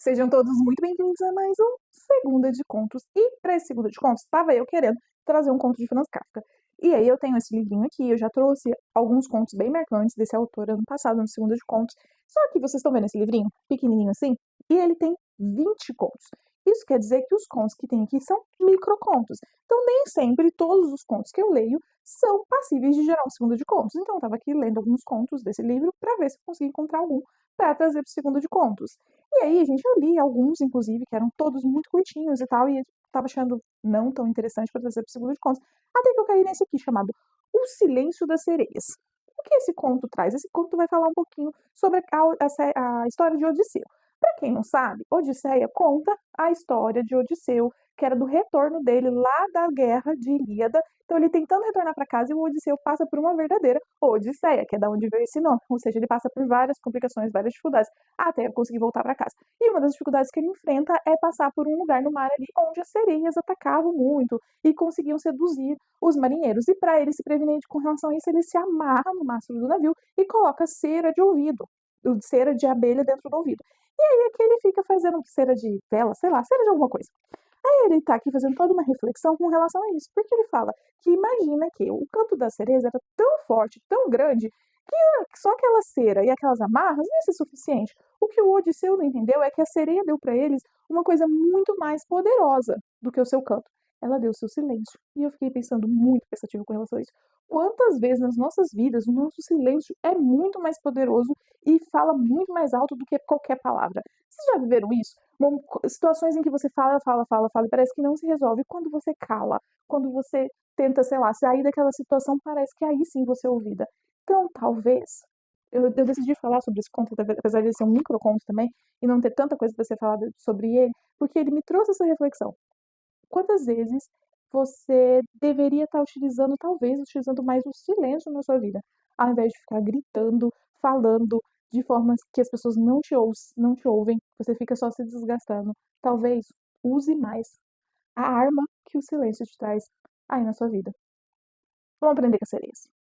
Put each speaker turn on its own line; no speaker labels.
Sejam todos muito bem-vindos a mais um Segunda de Contos. E para esse Segunda de Contos, estava eu querendo trazer um conto de Franz Kafka. E aí eu tenho esse livrinho aqui, eu já trouxe alguns contos bem marcantes desse autor ano passado, no Segunda de Contos. Só que vocês estão vendo esse livrinho, pequenininho assim, e ele tem 20 contos. Isso quer dizer que os contos que tem aqui são microcontos. Então nem sempre todos os contos que eu leio são passíveis de gerar um Segunda de Contos. Então eu estava aqui lendo alguns contos desse livro para ver se eu conseguia encontrar algum para trazer para o Segunda de Contos. E aí, gente, eu li alguns, inclusive, que eram todos muito curtinhos e tal, e tava achando não tão interessante para trazer pro Segunda de Contos, até que eu caí nesse aqui, chamado O Silêncio das Sereias. O que esse conto traz? Esse conto vai falar um pouquinho sobre a história de Odisseu. Para quem não sabe, Odisseia conta a história de Odisseu, que era do retorno dele lá da guerra de Ilíada. Então, ele tentando retornar para casa e o Odisseu passa por uma verdadeira Odisseia, que é da onde veio esse nome. Ou seja, ele passa por várias complicações, várias dificuldades, até conseguir voltar para casa. E uma das dificuldades que ele enfrenta é passar por um lugar no mar ali onde as sereias atacavam muito e conseguiam seduzir os marinheiros. E para ele se prevenir com relação a isso, ele se amarra no mastro do navio e coloca cera de ouvido, cera de abelha dentro do ouvido. E aí aqui ele fica fazendo cera de vela, sei lá, cera de alguma coisa. Aí ele tá aqui fazendo toda uma reflexão com relação a isso, porque ele fala que imagina que o canto da sereia era tão forte, tão grande, que só aquela cera e aquelas amarras não ia ser suficiente. O que o Odisseu não entendeu é que a sereia deu para eles uma coisa muito mais poderosa do que o seu canto. Ela deu o seu silêncio. E eu fiquei pensando muito pensativo com relação a isso. Quantas vezes nas nossas vidas o nosso silêncio é muito mais poderoso e fala muito mais alto do que qualquer palavra? Vocês já viveram isso? Situações em que você fala e parece que não se resolve. Quando você cala, quando você tenta, sei lá, sair daquela situação, parece que aí sim você é ouvida. Então, talvez, eu decidi falar sobre esse conto, apesar de ser um microconto também, e não ter tanta coisa para ser falada sobre ele, porque ele me trouxe essa reflexão. Quantas vezes você deveria estar utilizando, talvez, utilizando mais o silêncio na sua vida, ao invés de ficar gritando, falando de formas que as pessoas não te ouvem, você fica só se desgastando. Talvez use mais a arma que o silêncio te traz aí na sua vida. Vamos aprender com as sereias.